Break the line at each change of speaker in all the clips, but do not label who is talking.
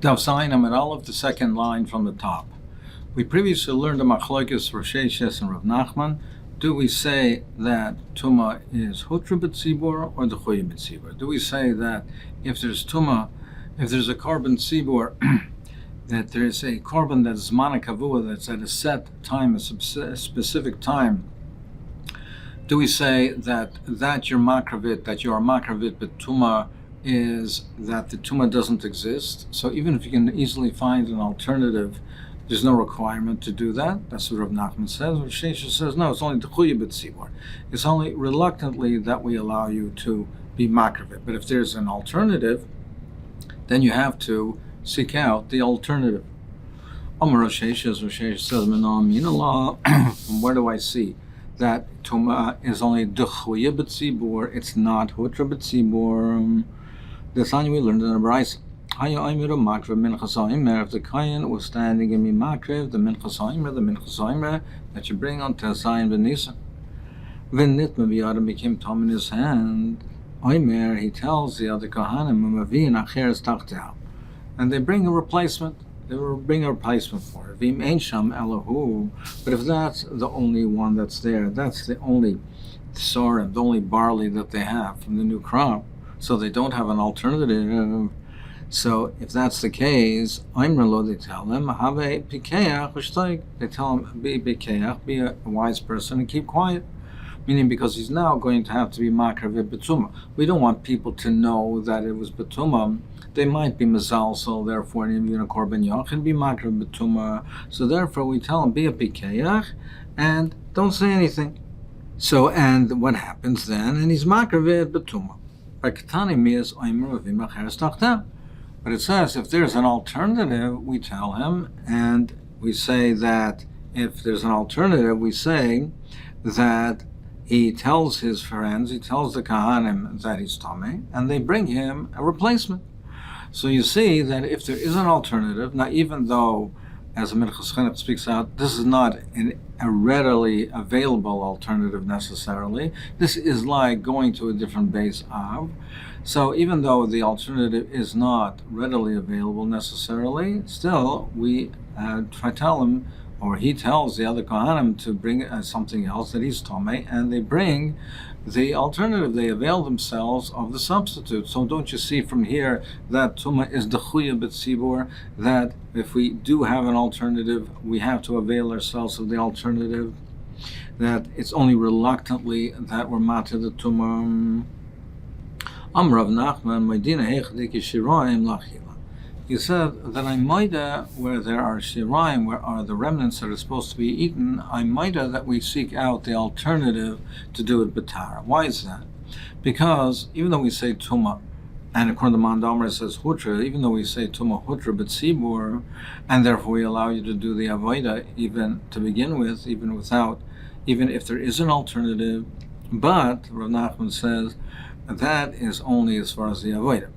Dav Zayin Amud Aleph, the second line from the top. We previously learned the Machlokes Rosh Hashanah and Rav Nachman. Do we say that Tuma is Hutra B'tzibur or Dechuya B'tzibur? Do we say that if there's Tuma, if there's a korban tzibur, that there is a korban that is Zman Kavua, that's at a set time, a specific time? Do we say that you're makravit, that you are makravit, but Tuma is that the Tuma doesn't exist? So even if you can easily find an alternative, there's no requirement to do that. That's what Rav Nachman says. Rosh Hashanah says, no, it's only Dechuya B'tzibur. It's only reluctantly that we allow you to be makravit. But if there's an alternative, then you have to seek out the alternative. Rosh Hashanah says, from where do I see that Tuma is only Dechuya B'tzibur, it's not Hutra B'tzibur? The Tanya we learned in the Brayso. If the Kayan was standing in Mimakrev, the Minchas Haimer that you bring on Tesayin V'Nisan. V'nit Maviyada became Tom in his hand. Oimer, he tells the other Kohanim, Mavin Acheres Tachtah. And they bring a replacement. They will bring a replacement for it. V'im Ein Sham Elahu. But if that's the only one that's there, that's the only sorghum, the only barley that they have from the new crop, so they don't have an alternative. So if that's the case, they tell them, have a pikeach. They tell him, be pikeach, be a wise person and keep quiet. Meaning because he's now going to have to be makrav betuma. We don't want people to know that it was betuma. They might be mazal, so therefore even a korban yachid be makrav betuma. So therefore we tell him, be a pikeach and don't say anything. So, and what happens then? And he's makrav betuma. But it says if there's an alternative, we tell him, and we say that if there's an alternative, we say that he tells his friends, he tells the Kahanim that he's Tameh, and they bring him a replacement. So you see that if there is an alternative, now even though, as the Minchas Chinuch speaks out, this is not a readily available alternative necessarily. This is like going to a different base of. So even though the alternative is not readily available necessarily, still we tell him, or he tells the other Kohanim to bring something else that he's Tomei, and they bring the alternative. They avail themselves of the substitute. So don't you see from here that Tuma is Dechuya B'tzibur, that if we do have an alternative, we have to avail ourselves of the alternative, that it's only reluctantly that we're Mata the Tuma. Rav Nachman, Medina Hechdik Shiraim Lachila. He said that I mighta, where there are shiraim, where are the remnants that are supposed to be eaten, I mighta that we seek out the alternative to do it betara. Why is that? Because even though we say tuma, and according to Mandamer it says hutra, even though we say tuma hutra b'tzibur, and therefore we allow you to do the avoda even to begin with, even if there is an alternative, but Rav Nachman says that is only as far as the avoda.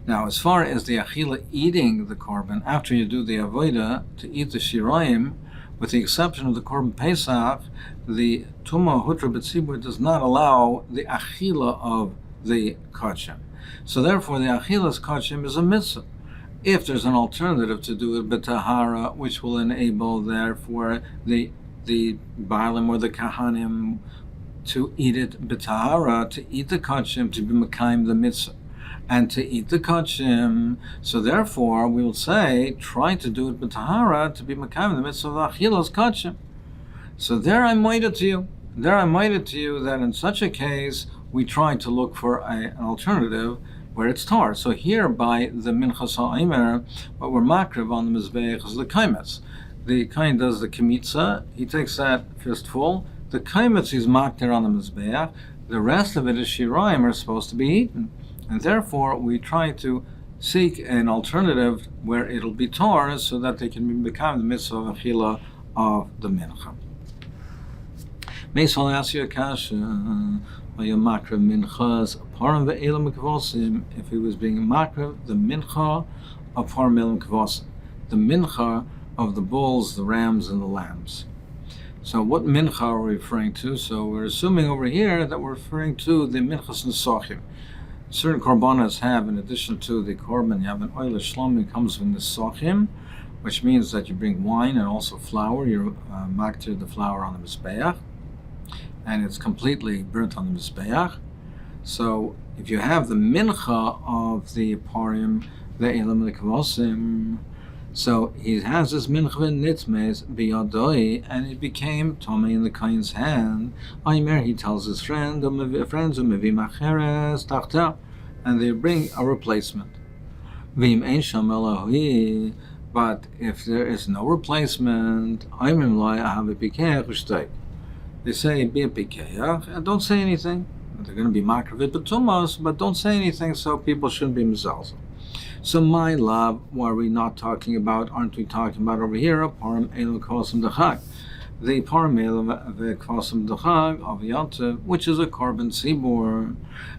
Now, as far as the achila eating the korban, after you do the avoda, to eat the shirayim, with the exception of the korban Pesach, the Tuma Hutra B'tzibur does not allow the achila of the kachim. So therefore, the achilas kachim is a mitzvah. If there's an alternative to do it b'tahara, which will enable, therefore, the baalim or the kahanim to eat it b'tahara, to eat the kachim, to be mekayim the mitzvah, and to eat the kachim. So therefore, we will say, try to do it b'tahara, to be mekayim the mitzvah of achilas kachim. So there I made it to you. That in such a case, we try to look for an alternative where it's tar. So here by the Minchas Ha'Omer, what we're makriv on the Mizbeach is the kaimetz. The kain does the kemitza, he takes that fistful. The kaimetz is makter on the Mizbeach. The rest of it is shirayim are supposed to be eaten. And therefore, we try to seek an alternative where it'll be tar so that they can become the mitzvah of achila of the mincha. Meisal ask you a kasha, if he was being makriv, the mincha of param elam kavosim, the mincha of the bulls, the rams, and the lambs. So what mincha are we referring to? So we're assuming over here that we're referring to the minchas nesachim. Certain korbanos have, in addition to the korban, you have an oil shlomi comes from the sochim, which means that you bring wine and also flour. You maktir the flour on the mizbeach, and it's completely burnt on the mizbeach. So if you have the mincha of the parim, the elam lekavosim, so he has this mincha nitmes biyadoi, and it became tomei in the kain's hand. Aimer, he tells his friends umevi macheres tachta, and they bring a replacement. Vim ein sham elohi, but if there is no replacement, aimim loy ahav pikech ushtay. They say be a pikech and don't say anything. They're going to be makravit betumos, but don't say anything, so people shouldn't be mizalzel. So my love, what are we not talking about? Aren't we talking about over here? Parim elu kosim dechag, the parim elu kosim dechag of Yontiv, which is a korban sibur,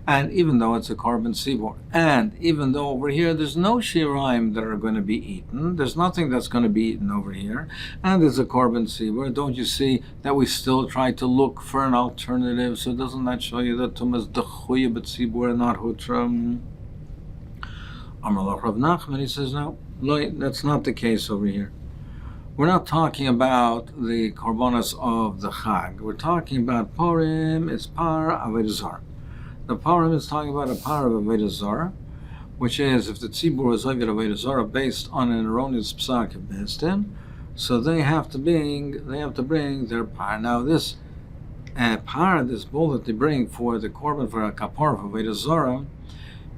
and even though it's a korban sibur, and even though over here there's no shiraim that are going to be eaten, there's nothing that's going to be eaten over here, and there's a korban sibur. Don't you see that we still try to look for an alternative? So doesn't that show you that tumas dechuya but sibur and not hutram? Amar Rav Nachman, he says, no, that's not the case over here. We're not talking about the korbanos of the Chag. We're talking about Purim, it's par Avodah Zarah. The Purim is talking about a par of Avodah Zarah, which is if the tzibur is Avodah Zarah based on an erroneous psak of Bezdin, so they have to bring their par. Now this par, this bull that they bring for the korban for a kapar of Avodah Zarah,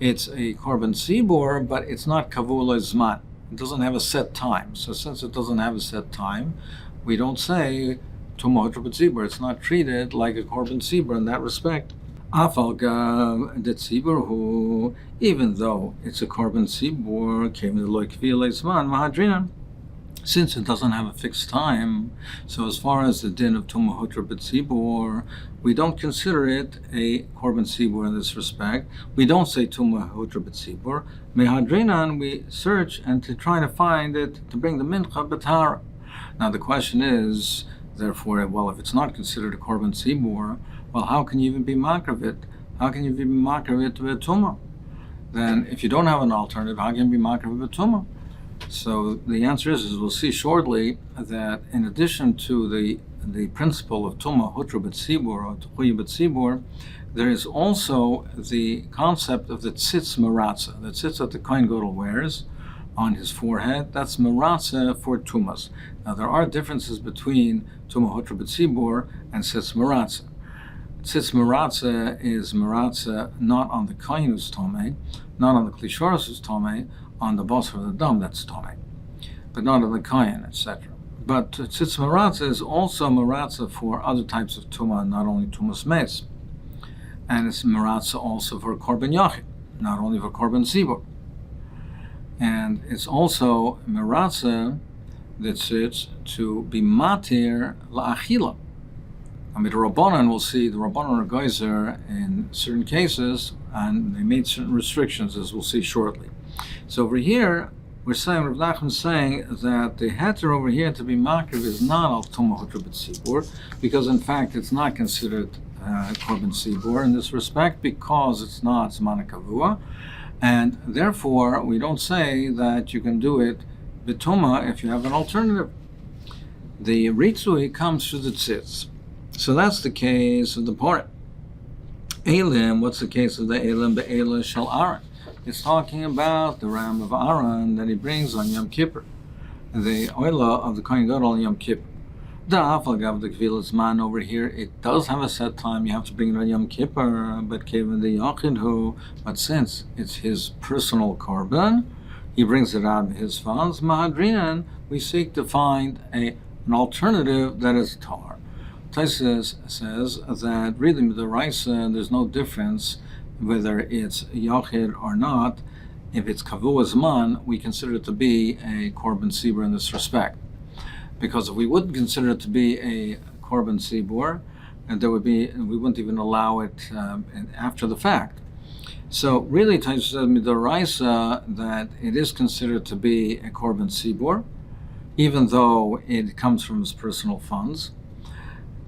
it's a korban sibur, but it's not kavul zman. It doesn't have a set time. So since it doesn't have a set time, we don't say tumah sibur. It's not treated like a korban sibur in that respect. Afal gav the tzibur hu, even though it's a korban sibur, came to loy kvil zman mahadrinan. Since it doesn't have a fixed time, so as far as the din of tumah tzibur, we don't consider it a korban sibur in this respect. We don't say tumah tzibur. Mehadrinan, we search and to try to find it to bring the mincha b'tara. Now the question is, therefore, well, if it's not considered a korban sibur, well, how can you even be makravit? How can you be makravit with tumah? Then, if you don't have an alternative, how can you be makravit with tumah? So the answer is we'll see shortly that in addition to the principle of Tumah Hutra B'Tzibur or Tuchuya B'Tzibur, there is also the concept of the tzitz maratza, the tzitz that the Kohen Gadol wears on his forehead. That's maratza for tumas. Now there are differences between Tumah Hutra B'Tzibur and tzitz maratza. Tzitz maratza is maratza not on the Kohen who's tomei, not on the klishoros who's tomei, on the basar of the dam, that's tomei, but not on the kayan, etc. But tzitz maratza is also maratza for other types of tumah, not only tumas meis, and it's maratza also for korban yachid, not only for korban sibur, and it's also maratza that sits to be matir la'achila. I mean, the Rabbanan, we'll see, the Rabbanan are geyser in certain cases, and they made certain restrictions, as we'll see shortly. So over here, we're saying, Rav Nachman's saying that the heter over here to be makriv is not al tumah hutra b'tzibur, because in fact it's not considered korban sibur in this respect, because it's not zman kavua, and therefore we don't say that you can do it b'tumah if you have an alternative. The ritzui comes through the tzitz. So that's the case of the porim. Elim, what's the case of the elim be'elah shel Aaron? It's talking about the ram of Aaron that he brings on Yom Kippur, the oila of the Kohen Gadol on Yom Kippur. The afal gav the kvilas man over here, it does have a set time. You have to bring it on Yom Kippur, but given the yachid who, but since it's his personal korban, he brings it out of his funds. Mahadrinan, we seek to find an alternative that is tar. Taisus says that really the Raisa, there's no difference whether it's yachid or not. If it's kavua zman, we consider it to be a korban sibur in this respect. Because if we wouldn't consider it to be a korban sibur, and we wouldn't even allow it after the fact. So really, Taisus says midaraisa that it is considered to be a korban sibur, even though it comes from his personal funds.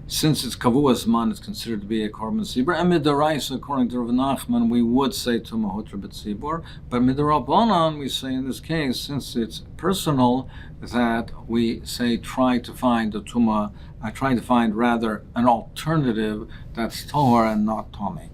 since it's kavuas man, it's considered to be a korban tzibur. And midaraisa, according to Rav Nachman, we would say tumah hotra b'tzibur. But midarabanan, we say in this case, since it's personal, that we say try to find the tumah. I try to find rather an alternative that's tahor and not tomei.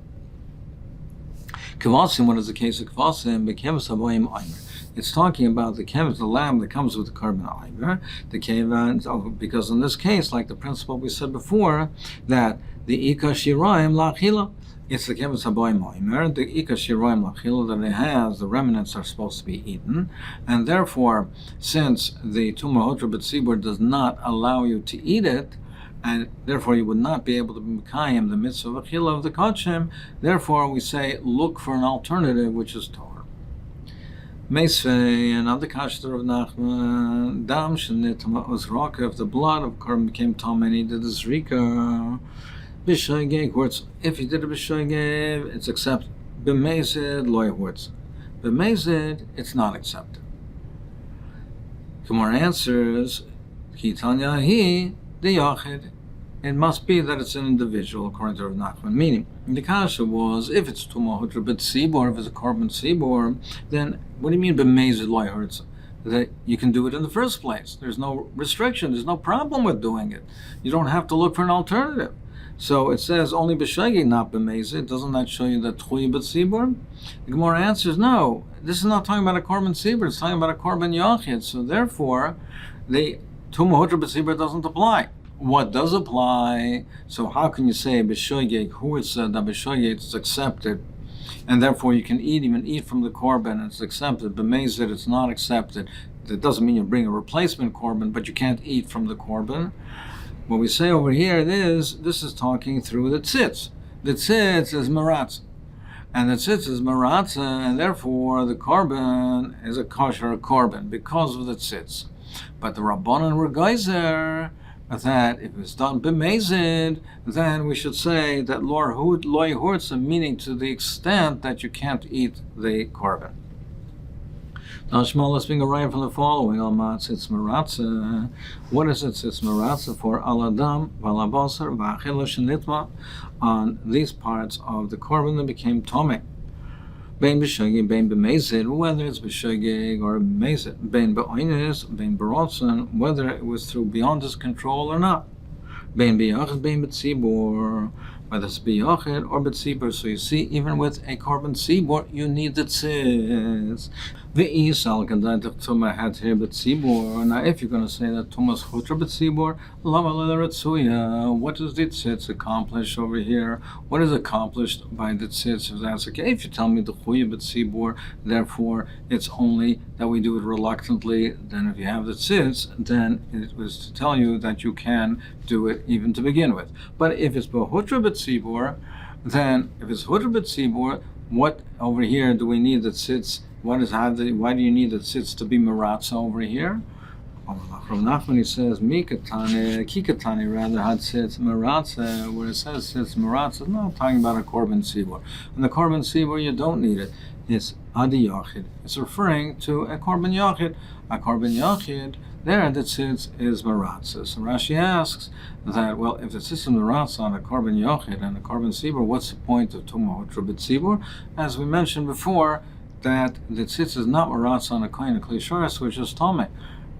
Kavasim, what is the case of kavasim? Bekevas haboyim aimer. It's talking about the kev, the lamb that comes with the korban aimer. The kev, because in this case, like the principle we said before, that the ika shiraim lachila, it's the kev haboyim aimer. The ika shiraim lachila that it has, the remnants are supposed to be eaten, and therefore, since the tumah hotra b'tzibur does not allow you to eat it, and therefore you would not be able to mekayim the mitzvah of achila of the kodshim. Therefore, we say look for an alternative, which is Torah. Meisvei, another kashter of Nachman, dam shenitama uzraka, if the blood of korban became tom and he did this rika, b'shoigeg hurts. If he did a b'shoigeg, it's accepted. B'mezid loy hurts. B'mezid, it's not accepted. Gemara answers, kitanya hi the yachid. It must be that it's an individual, according to Rav Nachman. Meaning, the kasha was, if it's tumah hotra b'tzibur, if it's a korban tzibur, then what do you mean b'mezid loy hurts? That you can do it in the first place. There's no restriction. There's no problem with doing it. You don't have to look for an alternative. So it says only b'shagi, not b'mezid. Doesn't that show you that tchuy b'tzibur? The Gemara answers, no. This is not talking about a korban tzibur. It's talking about a korban yachid. So therefore, the tumah hotra b'tzibur doesn't apply. What does apply? So how can you say b'shoigeg who is that b'shoigeg is accepted, and therefore you can even eat from the korban and it's accepted? B'mezid it's not accepted. That doesn't mean you bring a replacement korban, but you can't eat from the korban. What we say over here is this is talking through the tzitz. The tzitz is maratza, and the tzitz is maratza, and therefore the korban is a kosher korban because of the tzitz. But the rabbanan were geyser that if it's done b'mezid, then we should say that loy hurtza, meaning to the extent that you can't eat the korban. Now Shmuel is being arrived from the following: Al matzitz maratza. What is it? It's maratza for al adam v'alabasar v'achila shenitma, on these parts of the korban that became tomei. Bein b'shogeg, bein b'mezid, whether it's b'shogeg or b'mezid. Bein b'oines, bein b'rotzen, whether it was through beyond his control or not. Bein b'yachid, bein b'tzibur, whether it's b'yachid or b'tzibur. So you see, even with a korban tzibur, you need the tzitz. V'isal kadaytach tumah had here b'tzibur. Now, if you're going to say that tumas chutra b'tzibur, lama l'retzuya, what does the tzitz accomplish over here? What is accomplished by the tzitz? If that's okay, if you tell me the chuya b'tzibur, therefore it's only that we do it reluctantly. Then, if you have the tzitz, then it was to tell you that you can do it even to begin with. But if it's b'chutra b'tzibur, then if it's chutra b'tzibur, what over here do we need the tzitz? Why do you need the tzitz to be maratza over here? From Nachman he says mikatane, kikatane rather had tzitz maratza, where it says tzitz maratza, it's not talking about a korban tzibur. And the korban tzibur you don't need it. It's adi yachid. It's referring to a korban yachid. A korban yachid, there the tzitz is maratza. So Rashi asks that, well, if the tzitz is maratza on a korban yachid and a korban tzibur, what's the point of tumah hotra b'tzibur? As we mentioned before, that the tzitz is not maratza on a kohen klishoras, which is tomei.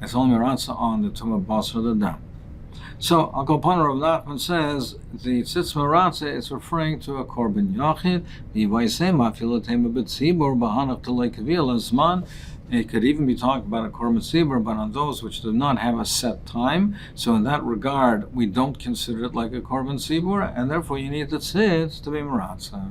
It's only maratza on the tumah basar the dam. So Al Kolpana Rav Nachman says the tzitz maratza is referring to a korban yachid. It could even be talking about a korban tzibur, but on those which do not have a set time. So in that regard, we don't consider it like a korban tzibur, and therefore you need the tzitz to be maratza.